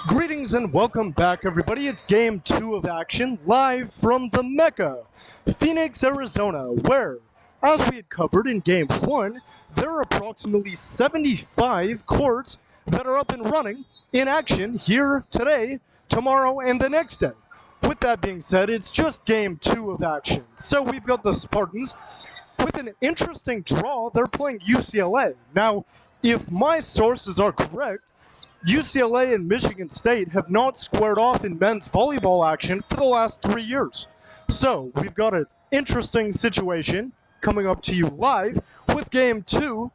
Greetings and welcome back, everybody. It's game 2 of action, live from the Mecca, Phoenix, Arizona, where, as we had covered in game 1, there are approximately 75 courts that are up and running in action here today, tomorrow, and the next day. With that being said, it's just game 2 of action. So we've got the Spartans with an interesting draw. They're playing UCLA. Now, if my sources are correct, UCLA and Michigan State have not squared off in men's volleyball action for the last 3 years. So we've got an interesting situation coming up to you live with game 2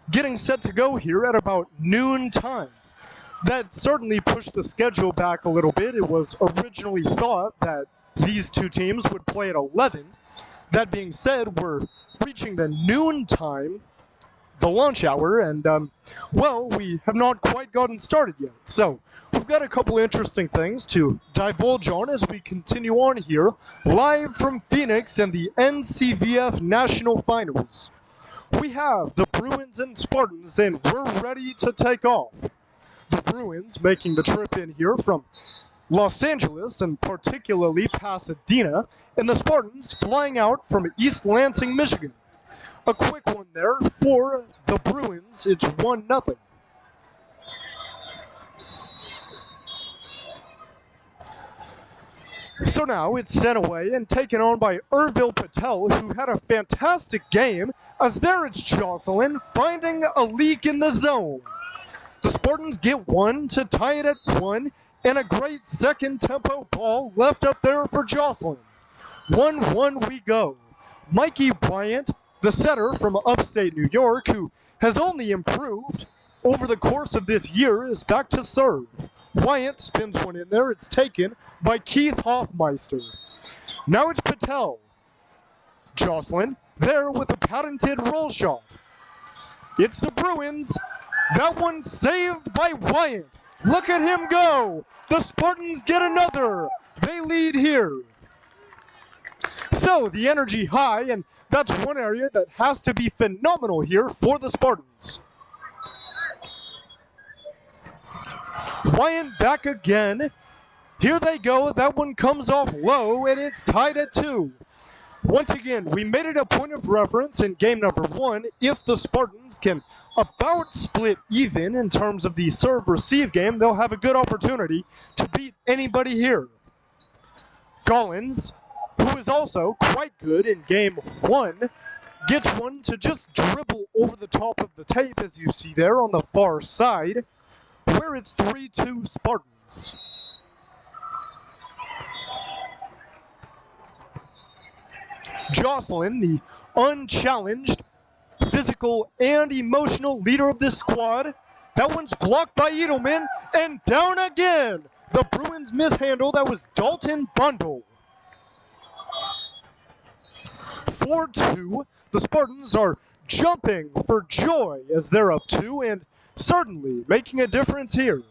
getting set to go here at about noon time. That certainly pushed the schedule back a little bit. It was originally thought that these two teams would play at 11. That being said, we're reaching the noon time, the lunch hour, and well, we have not quite gotten started yet. So we've got a couple interesting things to divulge on as we continue on here, live from Phoenix and the NCVF National Finals. We have the Bruins and Spartans, and we're ready to take off. The Bruins making the trip in here from Los Angeles and particularly Pasadena, and the Spartans flying out from East Lansing, Michigan. A quick one there for the Bruins. It's 1-0. So now it's sent away and taken on by Urvil Patel, who had a fantastic game, as there it's Jocelyn finding a leak in the zone. The Spartans get one to tie it at 1, and a great second tempo ball left up there for Jocelyn. 1-1 we go. Mikey Bryant, the setter from upstate New York, who has only improved over the course of this year, is back to serve. Wyatt spins one in there. It's taken by Keith Hoffmeister. Now it's Patel. Jocelyn there with a patented roll shot. It's the Bruins. That one saved by Wyatt. Look at him go. The Spartans get another. They lead here. So the energy high, and that's one area that has to be phenomenal here for the Spartans. Wyatt back again. Here they go. That one comes off low, and it's tied at 2. Once again, we made it a point of reference in game number 1. If the Spartans can about split even in terms of the serve-receive game, they'll have a good opportunity to beat anybody here. Gollins, who is also quite good in game 1, gets one to just dribble over the top of the tape, as you see there on the far side, where it's 3-2 Spartans. Jocelyn, the unchallenged physical and emotional leader of this squad. That one's blocked by Edelman, and down again. The Bruins mishandle. That was Dalton Bundle. 4-2. The Spartans are jumping for joy as they're up 2 and certainly making a difference here.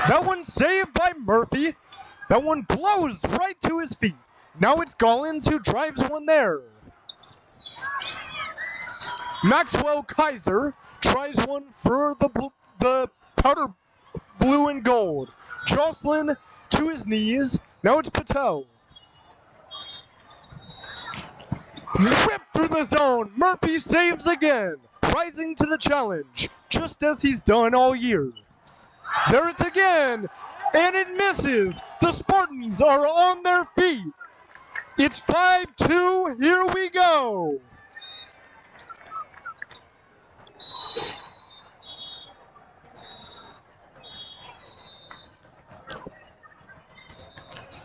That one saved by Murphy. That one blows right to his feet. Now it's Gollins who drives one there. Maxwell Kaiser tries one for the powder blue and gold. Jocelyn to his knees. Now it's Patel. Whipped through the zone. Murphy saves again, rising to the challenge, just as he's done all year. There it's again, and it misses. The Spartans are on their feet. It's 5-2. Here we go.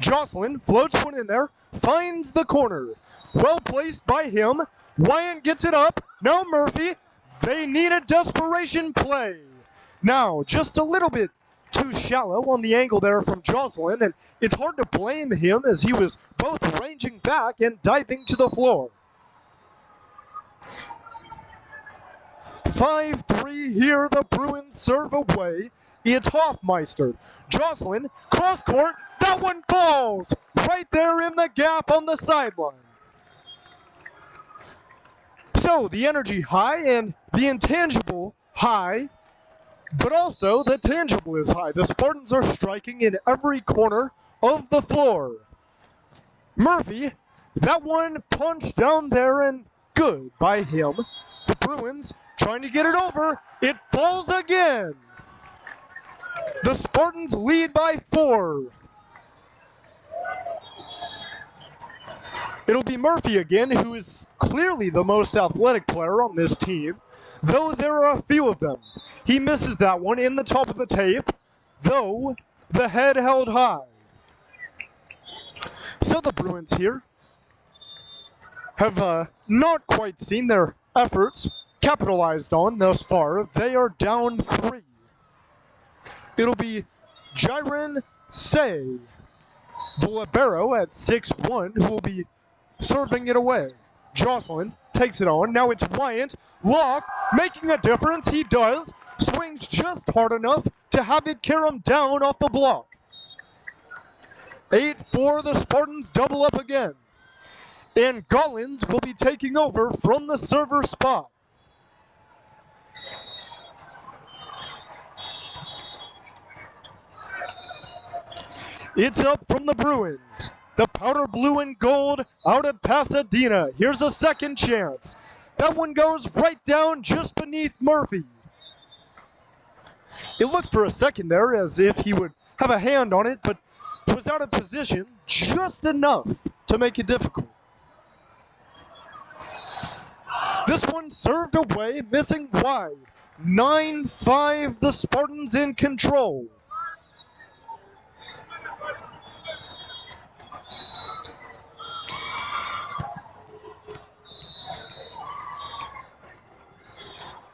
Jocelyn floats one in there, finds the corner. Well placed by him. Wyatt gets it up. Now Murphy. They need a desperation play. Now, just a little bit too shallow on the angle there from Jocelyn, and it's hard to blame him as he was both ranging back and diving to the floor. 5-3 here. The Bruins serve away. It's Hoffmeister. Jocelyn, cross court. That one falls right there in the gap on the sideline. So the energy high and the intangible high but also the tangible is high. The Spartans are striking in every corner of the floor. Murphy, that one punched down there and good by him. The Bruins trying to get it over. It falls again. The Spartans lead by 4. It'll be Murphy again, who is clearly the most athletic player on this team, though there are a few of them. He misses that one in the top of the tape, though the head held high. So the Bruins here have not quite seen their efforts capitalized on thus far. They are down 3. It'll be Jiren Say, the libero at 6'1", who will be serving it away. Jocelyn takes it on. Now it's Wyatt. Locke making a difference. He does. Swings just hard enough to have it carry him down off the block. 8-4, the Spartans double up again. And Gollins will be taking over from the server spot. It's up from the Bruins. The powder blue and gold out of Pasadena. Here's a second chance. That one goes right down just beneath Murphy. It looked for a second there as if he would have a hand on it, but was out of position just enough to make it difficult. This one served away, missing wide. 9-5, the Spartans in control.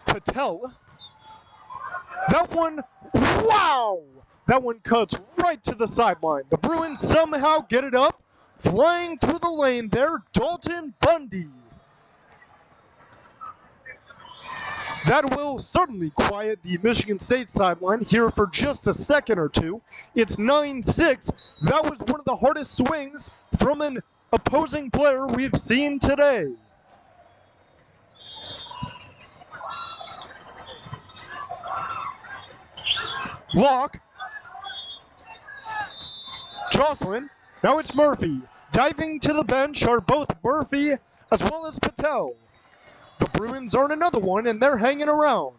Patel. That one, wow! That one cuts right to the sideline. The Bruins somehow get it up, flying through the lane there, Dalton Bundy. That will certainly quiet the Michigan State sideline here for just a second or two. It's 9-6. That was one of the hardest swings from an opposing player we've seen today. Locke. Jocelyn. Now it's Murphy. Diving to the bench are both Murphy as well as Patel. The Bruins earn another one, and they're hanging around.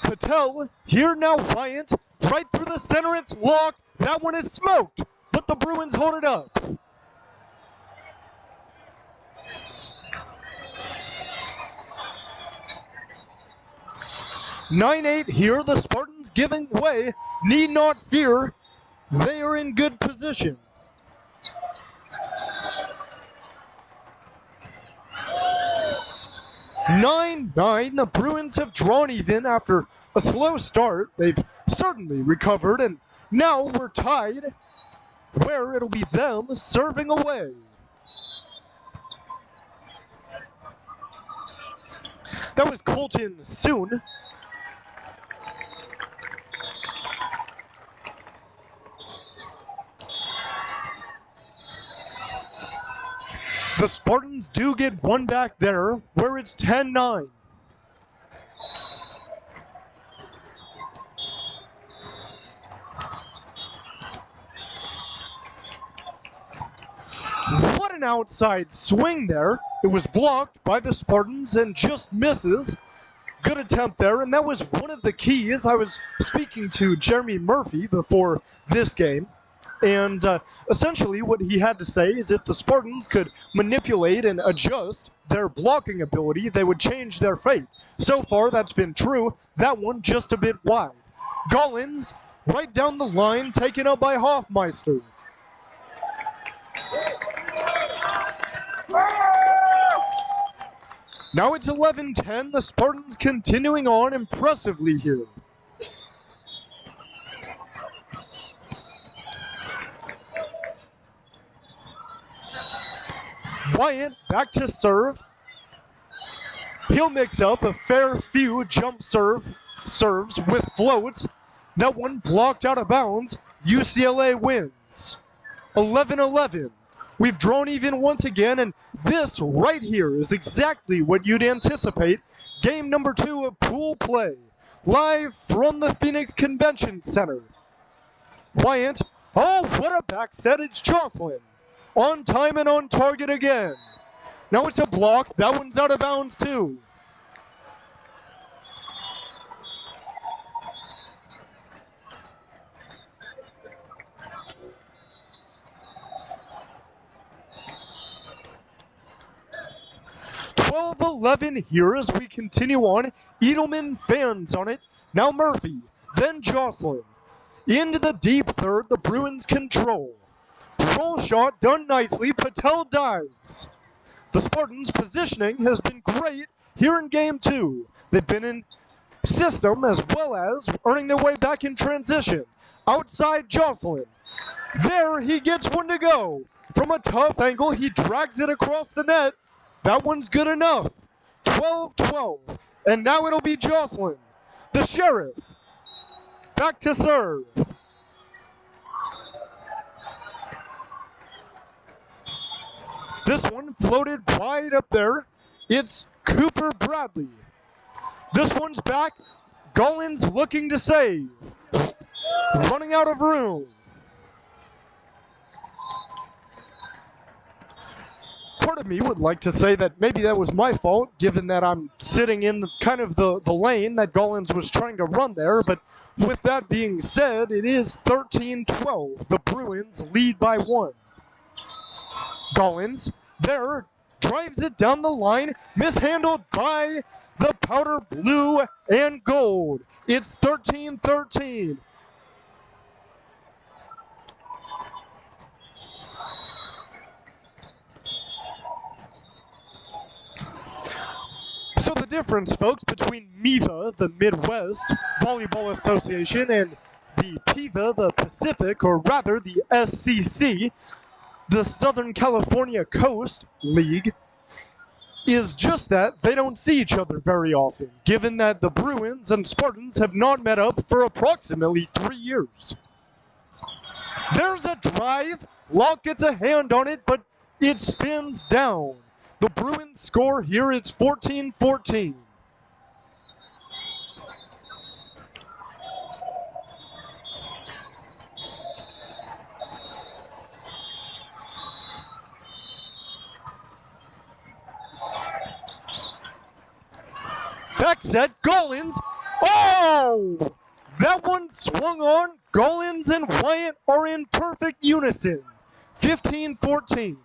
Patel, here now Wyatt, right through the center, it's Locke. That one is smoked, but the Bruins hold it up. (9-8) here, the Spartans giving way, need not fear, they are in good position. (9-9), the Bruins have drawn even after a slow start. They've certainly recovered, and now we're tied, where it'll be them serving away. That was Colton Soon. The Spartans do get one back there, where it's 10-9. What an outside swing there. It was blocked by the Spartans and just misses. Good attempt there, and that was one of the keys. I was speaking to Jeremy Murphy before this game. And essentially what he had to say is if the Spartans could manipulate and adjust their blocking ability, they would change their fate. So far, that's been true. That one just a bit wide. Gollins, right down the line, taken up by Hoffmeister. Now it's 11-10. The Spartans continuing on impressively here. Wyatt back to serve. He'll mix up a fair few jump serves with floats. That one blocked out of bounds. UCLA wins. 11-11. We've drawn even once again, and this right here is exactly what you'd anticipate. Game number 2 of pool play, live from the Phoenix Convention Center. Wyatt, oh, what a back set, it's Jocelyn. On time and on target again. Now it's a block, that one's out of bounds too. (12-11) here as we continue on. Edelman fans on it. Now Murphy, then Jocelyn. Into the deep third, the Bruins control. Roll shot done nicely, Patel dives. The Spartans' positioning has been great here in game 2. They've been in system as well as earning their way back in transition. Outside Jocelyn. There he gets one to go. From a tough angle, he drags it across the net. That one's good enough. 12-12. And now it'll be Jocelyn. The Sheriff. Back to serve. This one floated wide up there. It's Cooper Bradley. This one's back. Gollins looking to save. Running out of room. Part of me would like to say that maybe that was my fault, given that I'm sitting in kind of the lane that Gollins was trying to run there. But with that being said, it is 13-12. The Bruins lead by 1. Gollins there drives it down the line, mishandled by the powder blue and gold. It's 13-13. So the difference, folks, between MEVA, the Midwest Volleyball Association, and the PIVA, the Pacific, or rather the SCC, the Southern California Coast League, is just that they don't see each other very often, given that the Bruins and Spartans have not met up for approximately 3 years. There's a drive. Locke gets a hand on it, but it spins down. The Bruins score here, it's 14-14. Back set, Gollins. Oh! That one swung on. Gollins and Wyatt are in perfect unison. 15-14.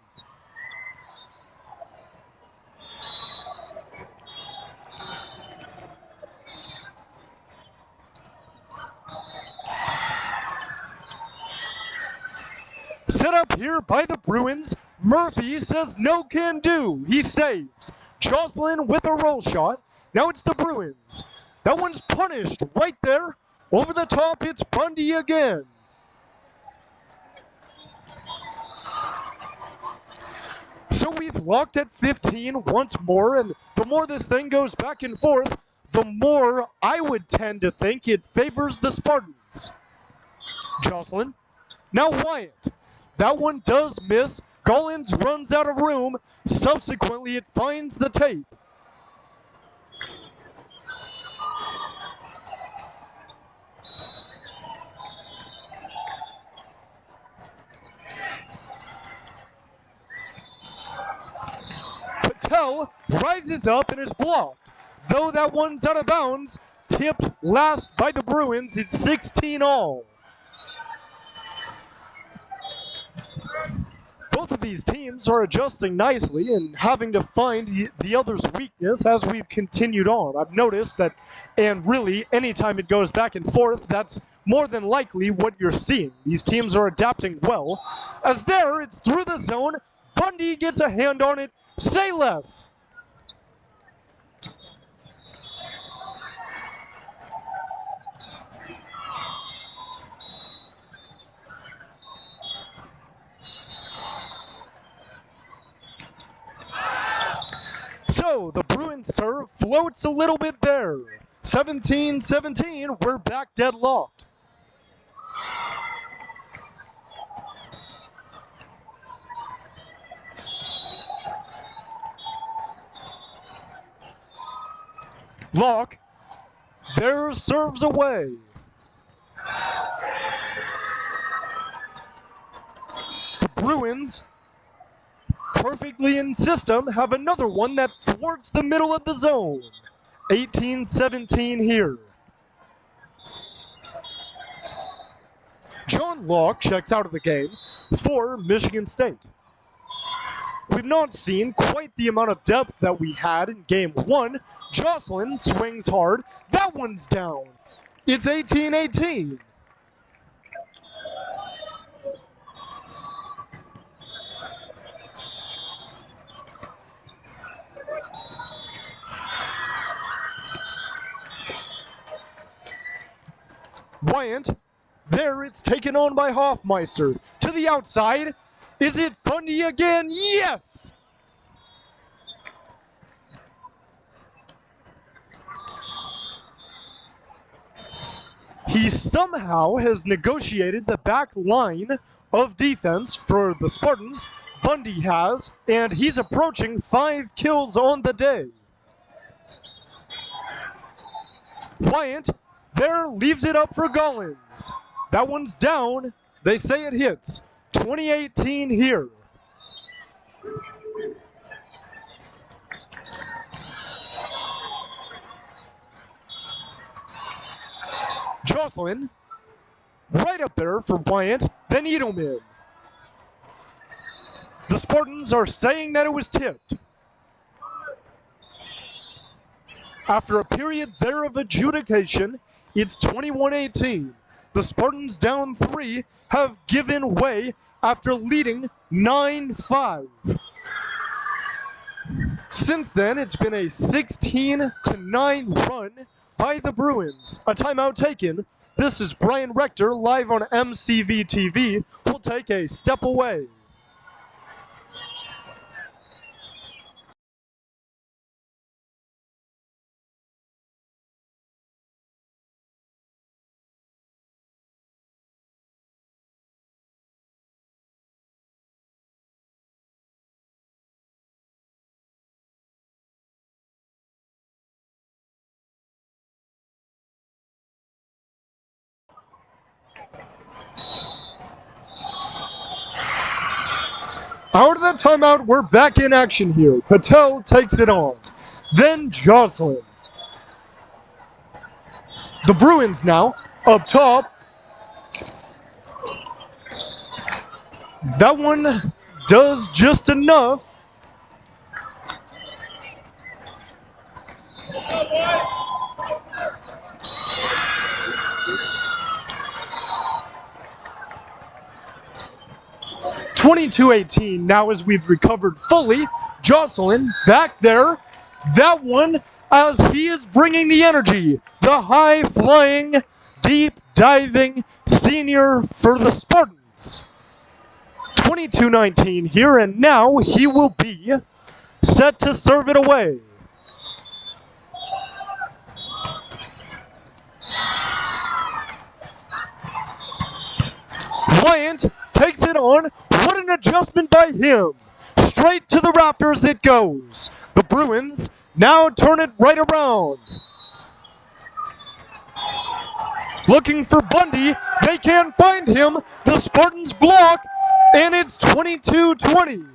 Set up here by the Bruins. Murphy says no can do. He saves. Jocelyn with a roll shot. Now it's the Bruins. That one's punished right there. Over the top, it's Bundy again. So we've locked at 15 once more, and the more this thing goes back and forth, the more I would tend to think it favors the Spartans. Jocelyn. Now Wyatt. That one does miss. Gollins runs out of room. Subsequently, it finds the tape. Patel rises up and is blocked. Though that one's out of bounds, tipped last by the Bruins, it's 16 all. Both of these teams are adjusting nicely and having to find the other's weakness as we've continued on. I've noticed that, and really, anytime it goes back and forth, that's more than likely what you're seeing. These teams are adapting well. As there, it's through the zone. Bundy gets a hand on it. Say less. So the Bruins serve floats a little bit there. 17-17, we're back deadlocked. Locke, there serves away. The Bruins, perfectly in system, have another one that thwarts the middle of the zone. 18-17 here. John Locke checks out of the game for Michigan State. We've not seen quite the amount of depth that we had in game one. Jocelyn swings hard. That one's down. It's 18-18. Wyant, there it's taken on by Hoffmeister. To the outside. Is it Bundy again? Yes! He somehow has negotiated the back line of defense for the Spartans. Bundy has, and he's approaching 5 kills on the day. Wyant there leaves it up for Gollins. That one's down. They say it hits. 2018 here. Jocelyn, right up there for Wyant, then Edelman. The Spartans are saying that it was tipped. After a period there of adjudication, it's 21-18. The Spartans down 3 have given way after leading 9-5. Since then, it's been a 16-9 run by the Bruins. A timeout taken. This is Brian Rector live on MCV TV. We'll take a step away. Out of the timeout, we're back in action here. Patel takes it on. Then Jocelyn. The Bruins now up top. That one does just enough. (22-18) now as we've recovered fully. Jocelyn back there. That one as he is bringing the energy. The high-flying, deep-diving senior for the Spartans. 22-19 here, and now he will be set to serve it away. Wyant takes it on. What an adjustment by him. Straight to the rafters it goes. The Bruins now turn it right around. Looking for Bundy. They can't find him. The Spartans block, and it's 22-20.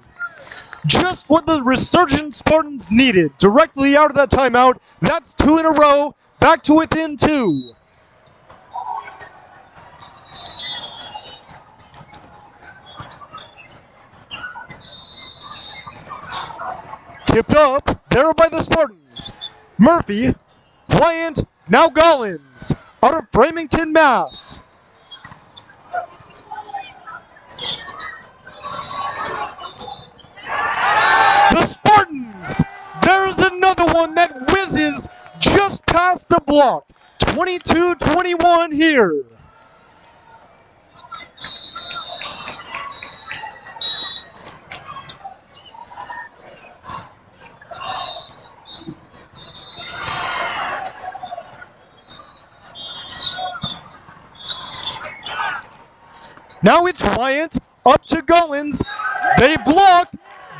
Just what the resurgent Spartans needed. Directly out of that timeout. That's 2 in a row. Back to within 2. Tipped up there by the Spartans. Murphy, Wyant, now Gollins out of Framingham, Mass. The Spartans, there's another one that whizzes just past the block. 22-21 here. Now it's Wyant up to Gollins. They block,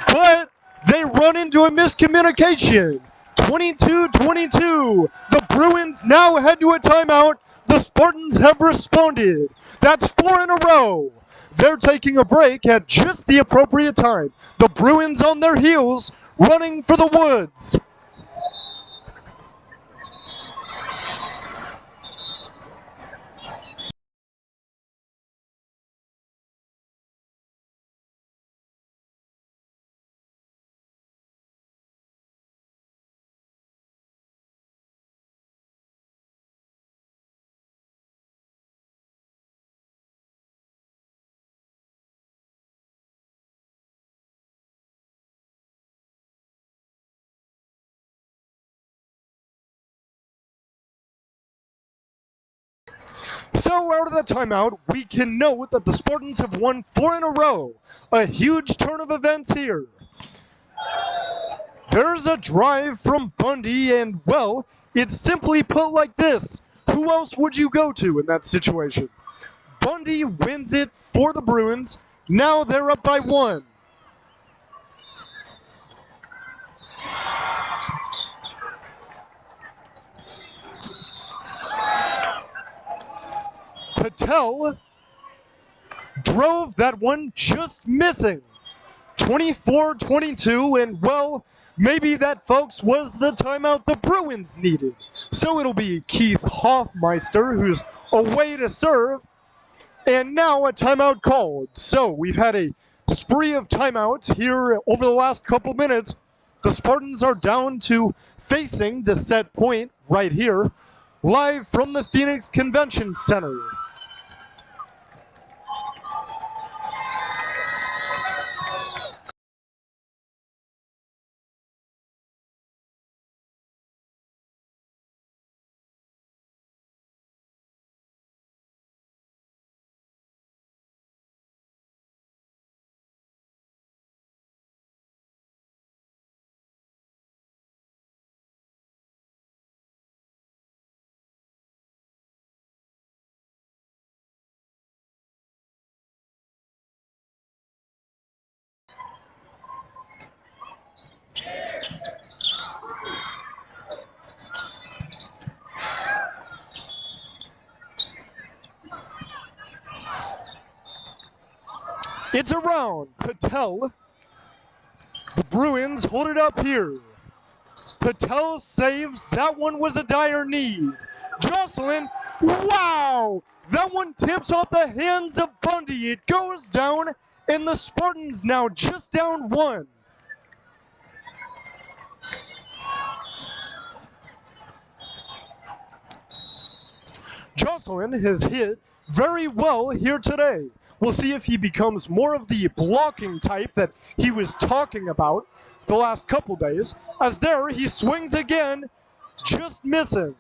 but they run into a miscommunication. 22-22. The Bruins now head to a timeout. The Spartans have responded. That's 4 in a row. They're taking a break at just the appropriate time. The Bruins on their heels, running for the woods. So out of the timeout, we can note that the Spartans have won 4 in a row. A huge turn of events here. There's a drive from Bundy, and, well, it's simply put like this. Who else would you go to in that situation? Bundy wins it for the Bruins. Now they're up by 1. Patel drove that one just missing. 24-22, and, well, maybe that, folks, was the timeout the Bruins needed. So it'll be Keith Hoffmeister who's away to serve, and now a timeout called. So we've had a spree of timeouts here over the last couple minutes. The Spartans are down to facing the set point right here, live from the Phoenix Convention Center. It's around. Patel. The Bruins hold it up here. Patel saves. That one was a dire need. Jocelyn, wow! That one tips off the hands of Bundy. It goes down, and the Spartans now just down 1. Jocelyn has hit very well here today. We'll see if he becomes more of the blocking type that he was talking about the last couple days, as there he swings again, just missing.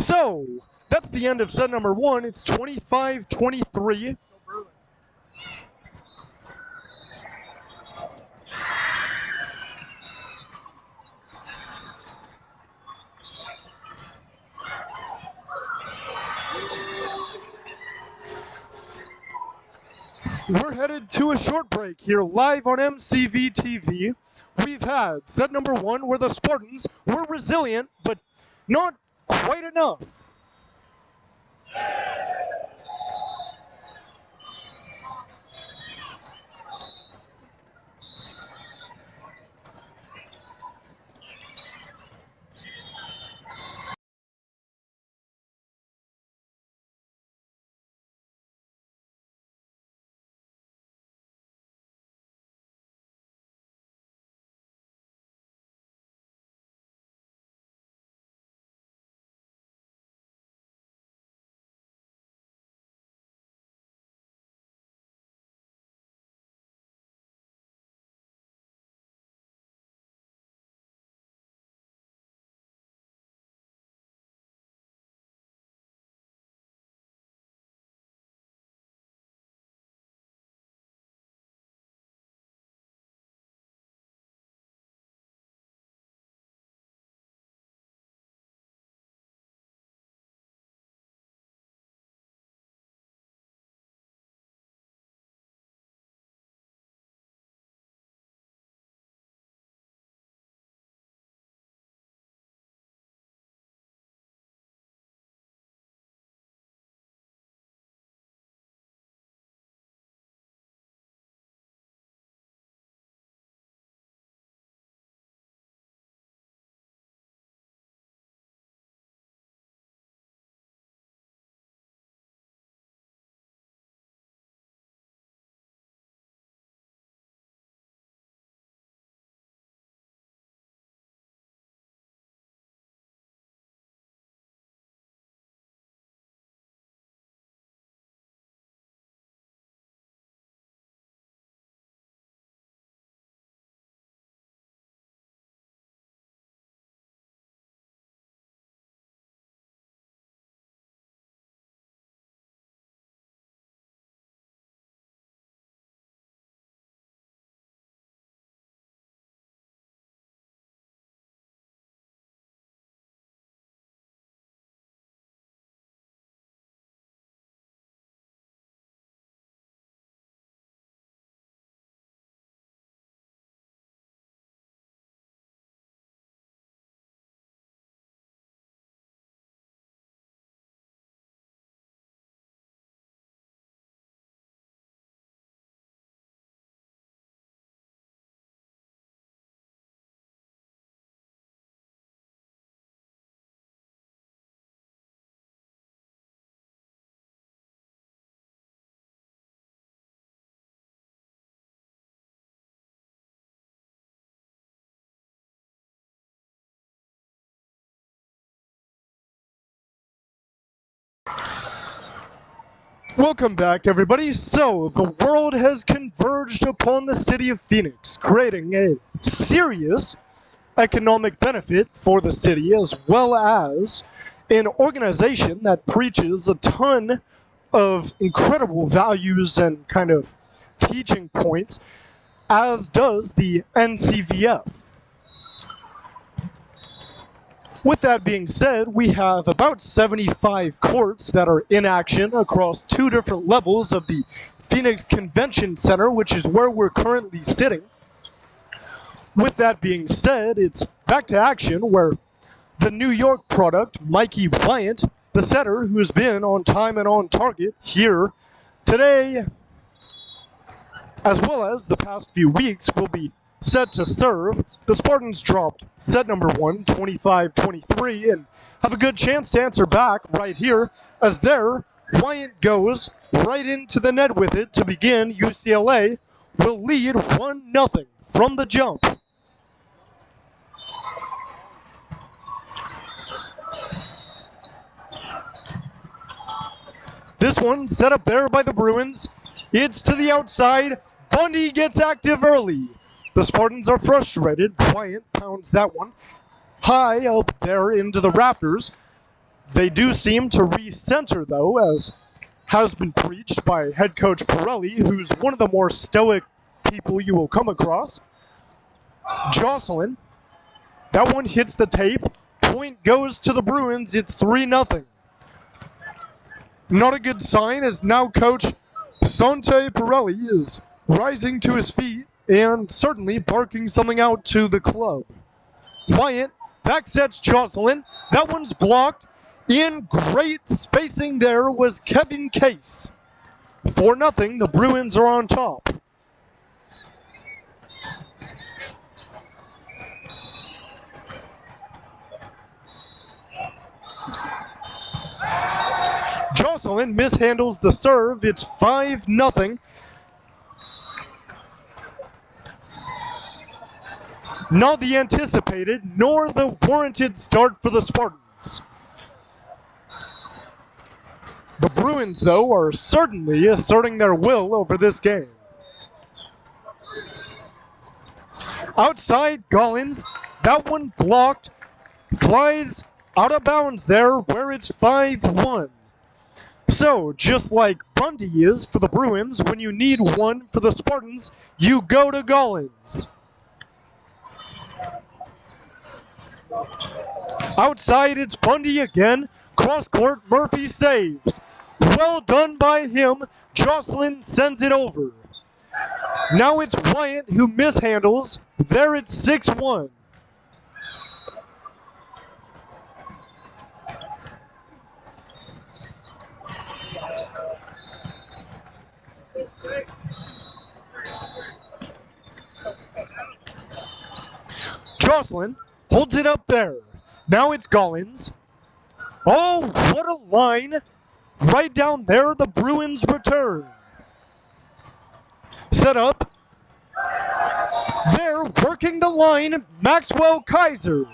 So that's the end of set number 1. It's 25-23. We're headed to a short break here live on MCV TV. We've had set number 1 where the Spartans were resilient, but not quite enough. Welcome back, everybody. So, the world has converged upon the city of Phoenix, creating a serious economic benefit for the city, as well as an organization that preaches a ton of incredible values and kind of teaching points, as does the NCVF. With that being said, we have about 75 courts that are in action across two different levels of the Phoenix Convention Center, which is where we're currently sitting. With that being said, it's back to action where the New York product, Mikey Bryant, the setter who's been on time and on target here today, as well as the past few weeks, will be set to serve. The Spartans dropped set number 1, 25-23, and have a good chance to answer back right here as there, Wyatt goes right into the net with it to begin. UCLA will lead 1-0 from the jump. This one set up there by the Bruins. It's to the outside. Bundy gets active early. The Spartans are frustrated. Bryant pounds that one high up there into the rafters. They do seem to recenter, though, as has been preached by head coach Pirelli, who's one of the more stoic people you will come across. Jocelyn. That one hits the tape. Point goes to the Bruins. It's 3-0. Not a good sign, as now coach Sante Pirelli is rising to his feet and certainly barking something out to the club. Wyatt backsets Jocelyn. That one's blocked. In great spacing there was Kevin Case. 4-0, the Bruins are on top. Jocelyn mishandles the serve. It's 5-0. Not the anticipated, nor the warranted start for the Spartans. The Bruins, though, are certainly asserting their will over this game. Outside, Gollins. That one blocked. Flies out of bounds there, where it's 5-1. So, just like Bundy is for the Bruins, when you need one for the Spartans, you go to Gollins. Outside, it's Bundy again. Cross court, Murphy saves. Well done by him. Jocelyn sends it over. Now it's Wyatt who mishandles. There it's 6-1. Jocelyn holds it up there. Now it's Gollins. Oh, what a line. Right down there, the Bruins return. Set up. They're working the line. Maxwell Kaiser.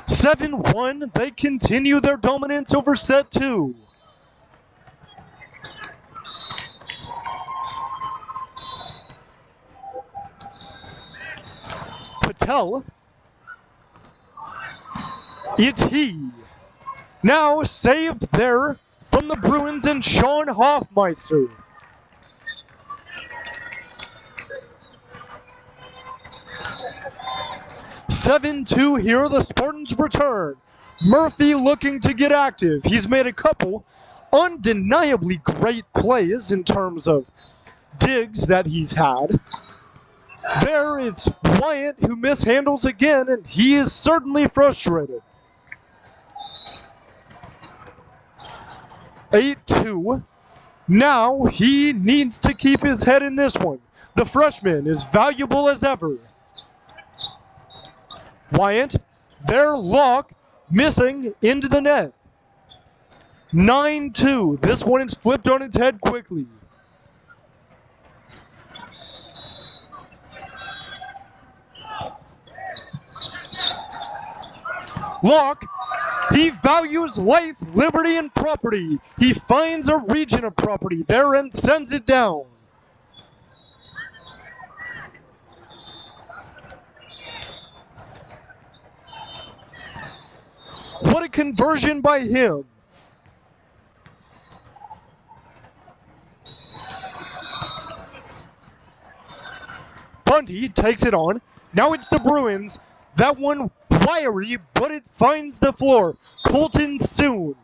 7-1. They continue their dominance over set 2. Patel. It's he. Now saved there from the Bruins and Sean Hoffmeister. (7-2) here, the Spartans return. Murphy looking to get active. He's made a couple undeniably great plays in terms of digs that he's had. There it's Wyatt who mishandles again, and he is certainly frustrated. 8-2. Now he needs to keep his head in this one. The freshman is valuable as ever. Wyatt, their lock, missing into the net. 9-2. This one is flipped on its head quickly. Lock He values life, liberty, and property. He finds a region of property there and sends it down. What a conversion by him. Bundy takes it on. Now it's the Bruins. That one wiry, but it finds the floor. Colton soon.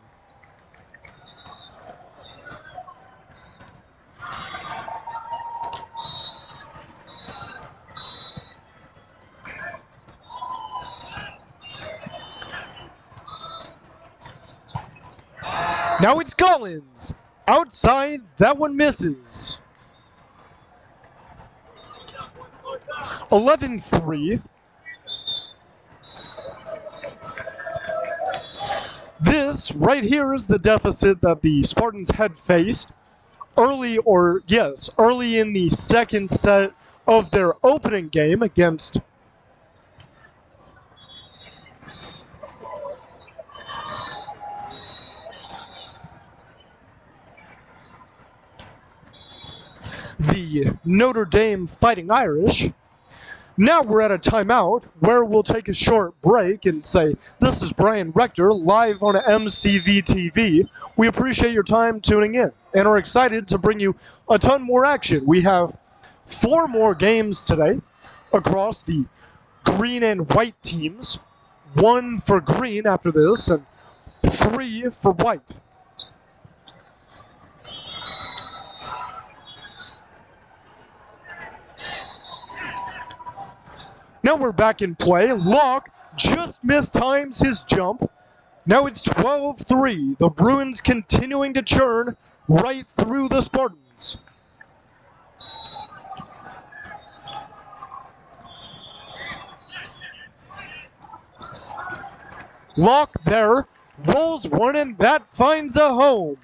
Now it's Collins. Outside, that one misses. 11-3. This right here is the deficit that the Spartans had faced early in the second set of their opening game against the Notre Dame Fighting Irish. Now we're at a timeout where we'll take a short break and say, this is Brian Rector live on MCV TV. We appreciate your time tuning in and are excited to bring you a ton more action. We have 4 more games today across the green and white teams. 1 for green after this and 3 for white. Now we're back in play. Locke just mistimes his jump. Now it's 12-3. The Bruins continuing to churn right through the Spartans. Locke there, rolls one and that finds a home.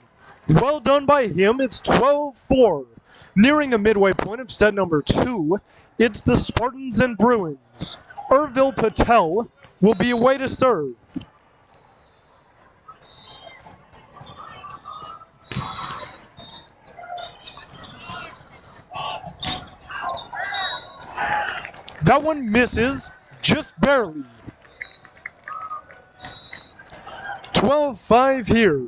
Well done by him. It's 12-4. Nearing the midway point of set number 2, it's the Spartans and Bruins. Urville Patel will be away to serve. That one misses just barely. 12-5 here.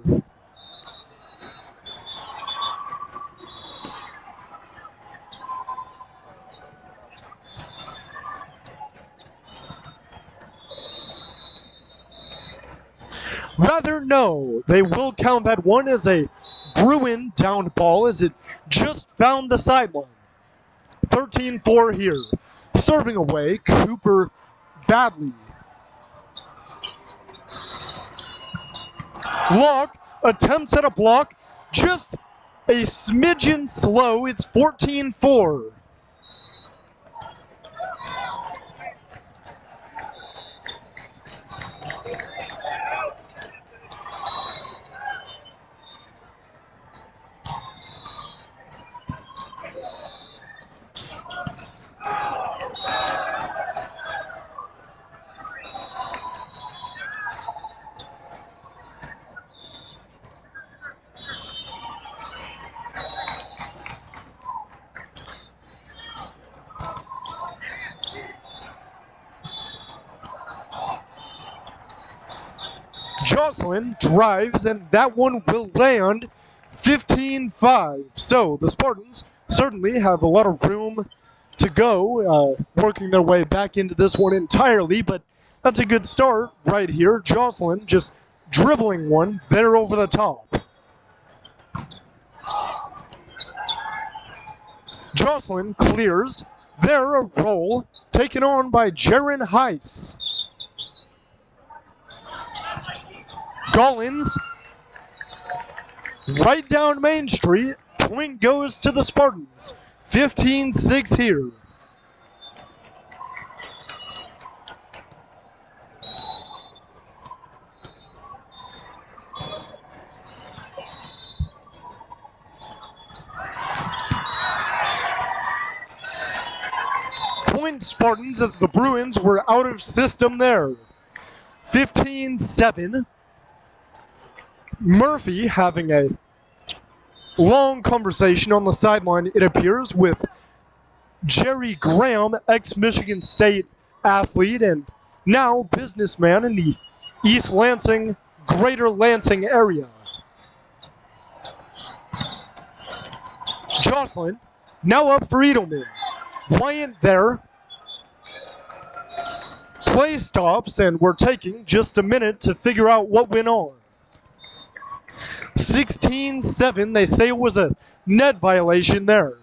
Rather, no. They will count that one as a Bruin downed ball as it just found the sideline. 13-4 here. Serving away, Cooper Badley. Locke attempts at a block, just a smidgen slow. It's 14-4. Jocelyn drives, and that one will land 15-5. So the Spartans certainly have a lot of room to go, working their way back into this one entirely, but that's a good start right here. Jocelyn just dribbling one there over the top. Jocelyn clears. There, a roll taken on by Jaron Heiss. Collins, right down Main Street. Point goes to the Spartans. 15-6 here. Point Spartans as the Bruins were out of system there. 15-7. Murphy having a long conversation on the sideline, it appears, with Jerry Graham, ex-Michigan State athlete and now businessman in the East Lansing, Greater Lansing area. Jocelyn now up for Edelman. Wyatt there. Play stops, and we're taking just a minute to figure out what went on. 16-7, they say it was a net violation there.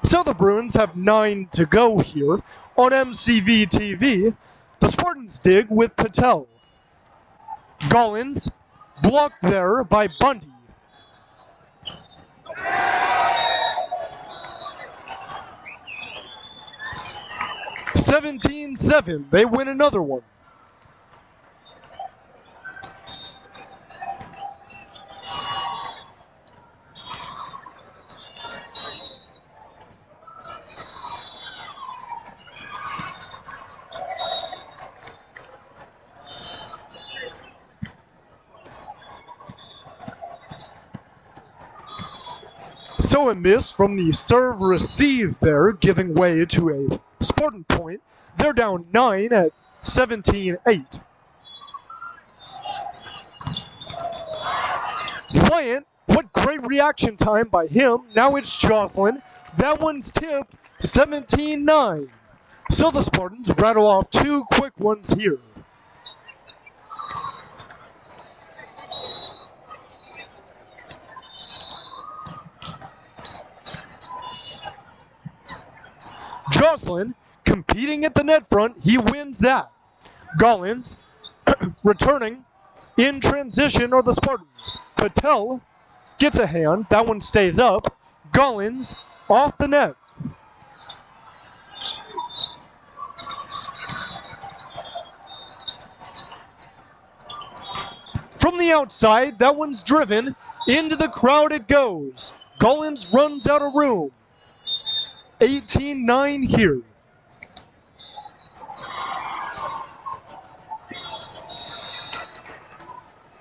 So the Bruins have 9 to go here on MCV TV. The Spartans dig with Patel. Gollins blocked there by Bundy. (17-7), they win another one. So a miss from the serve-receive there, giving way to a Spartan point. They're down 9 at 17-8. Wyatt, what great reaction time by him. Now it's Jocelyn. That one's tipped, 17-9. So the Spartans rattle off 2 quick ones here. Jocelyn competing at the net front, he wins that. Gollins returning in transition are the Spartans. Patel gets a hand, that one stays up. Gollins off the net. From the outside, that one's driven. Into the crowd it goes. Gollins runs out of room. 18-9 here.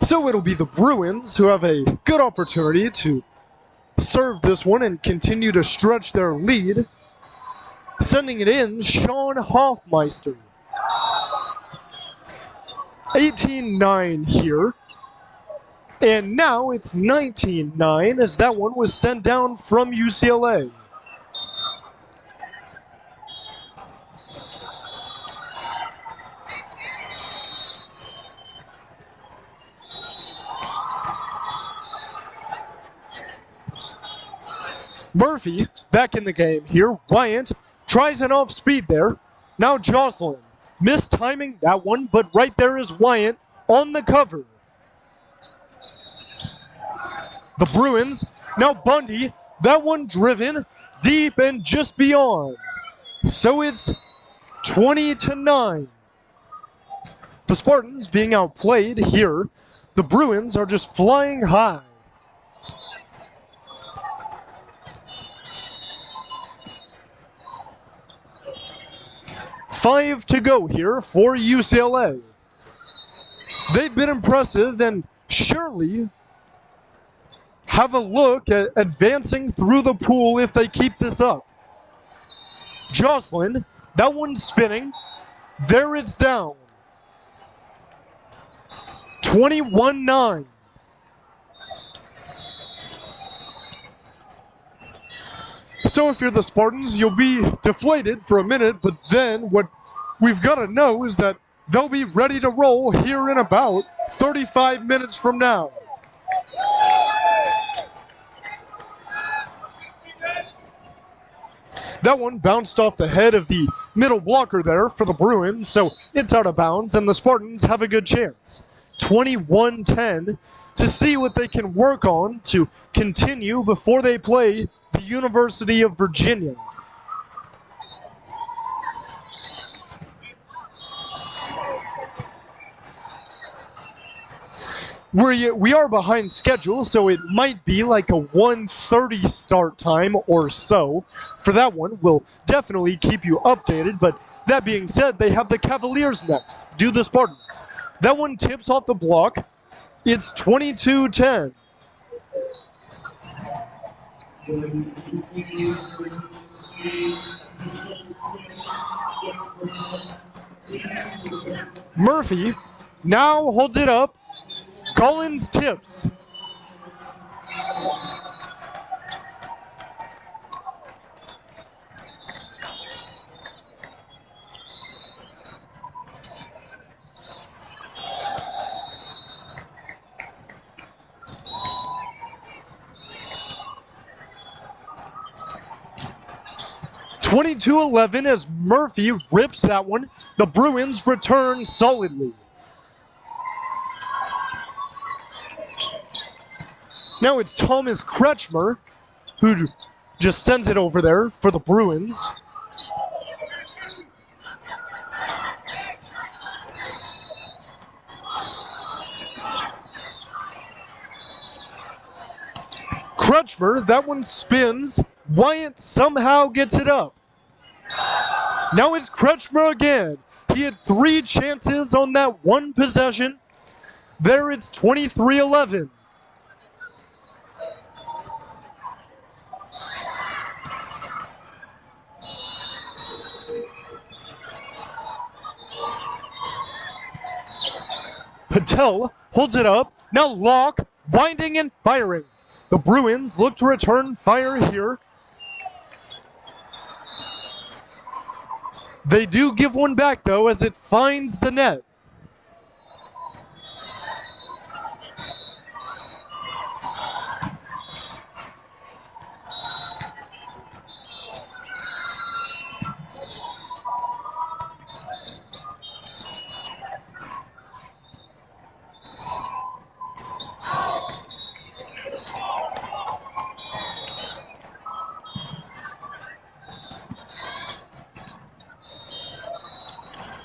So it'll be the Bruins who have a good opportunity to serve this one and continue to stretch their lead. Sending it in, Sean Hoffmeister. 18-9 here. And now it's 19-9 as that one was sent down from UCLA. Murphy back in the game here. Wyatt tries an off speed there. Now Jocelyn mistiming that one, but right there is Wyatt on the cover. The Bruins, now Bundy, that one driven deep and just beyond. So it's 20-9. The Spartans being outplayed here. The Bruins are just flying high. Five to go here for UCLA. They've been impressive and surely have a look at advancing through the pool if they keep this up. Jocelyn, that one's spinning. There it's down. 21-9. So if you're the Spartans, you'll be deflated for a minute, but then what we've got to know is that they'll be ready to roll here in about 35 minutes from now. That one bounced off the head of the middle blocker there for the Bruins, so it's out of bounds, and the Spartans have a good chance. 21-10 to see what they can work on to continue before they play the University of Virginia. We are behind schedule, so it might be like a 1:30 start time or so. For that one, we'll definitely keep you updated, but that being said, they have the Cavaliers next. Do the Spartans. That one tips off the block. It's 22-10. Murphy now holds it up. Collins tips. (22-11) as Murphy rips that one. The Bruins return solidly. Now it's Thomas Kretschmer who just sends it over there for the Bruins. Kretschmer, that one spins. Wyatt somehow gets it up. Now it's Kretschmer again. He had 3 chances on that one possession. There it's 23-11. Patel holds it up. Now Locke winding and firing. The Bruins look to return fire here. They do give one back, though, as it finds the net.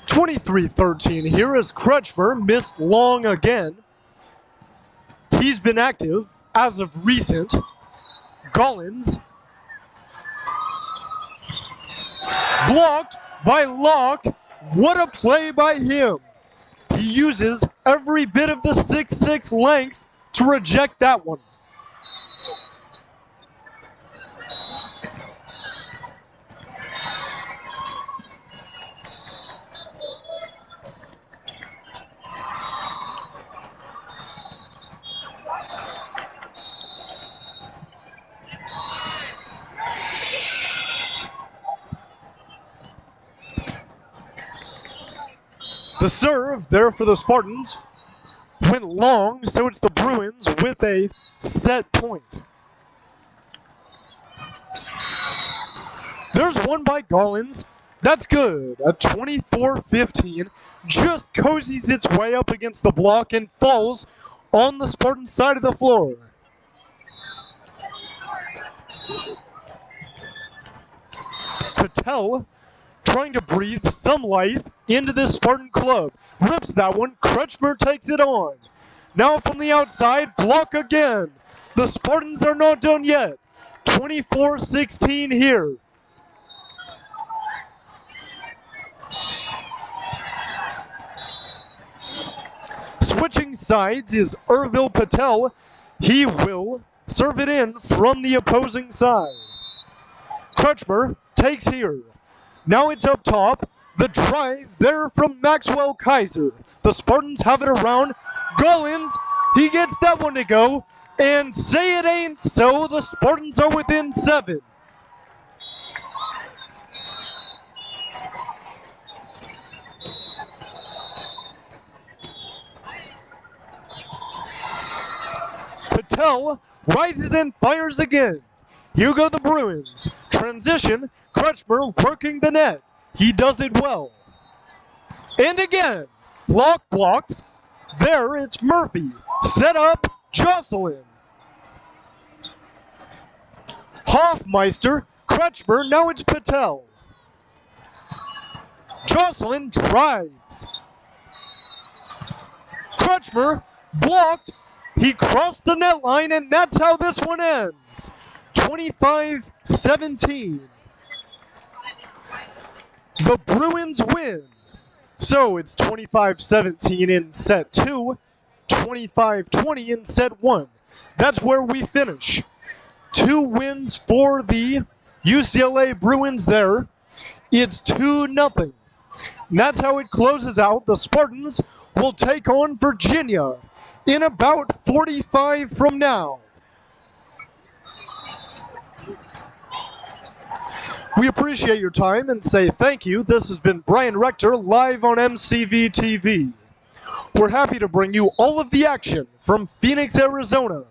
(23-13) here as Kretschmer missed long again. He's been active as of recent. Collins blocked by Locke. What a play by him. He uses every bit of the 6'6" length to reject that one. The serve there for the Spartans went long, so it's the Bruins with a set point. There's one by Collins. That's good. At 24-15, just cozies its way up against the block and falls on the Spartan side of the floor. Patel trying to breathe some life into this Spartan club. Rips that one. Kretschmer takes it on. Now from the outside, block again. The Spartans are not done yet. 24-16 here. Switching sides is Urvil Patel. He will serve it in from the opposing side. Kretschmer takes here. Now it's up top. The drive there from Maxwell Kaiser. The Spartans have it around. Collins, he gets that one to go. And say it ain't so, the Spartans are within 7. Patel rises and fires again. Here go the Bruins. Transition, Kretschmer working the net. He does it well. And again, Locke blocks. There it's Murphy. Set up, Jocelyn. Hoffmeister, Kretschmer, now it's Patel. Jocelyn drives. Kretschmer blocked. He crossed the net line, and that's how this one ends. 25-17. The Bruins win. So it's 25-17 in set 2, 25-20 in set 1. That's where we finish. 2 wins for the UCLA Bruins there. It's 2-0. And that's how it closes out. The Spartans will take on Virginia in about 45 from now. We appreciate your time and say thank you. This has been Brian Rector live on MCV TV. We're happy to bring you all of the action from Phoenix, Arizona.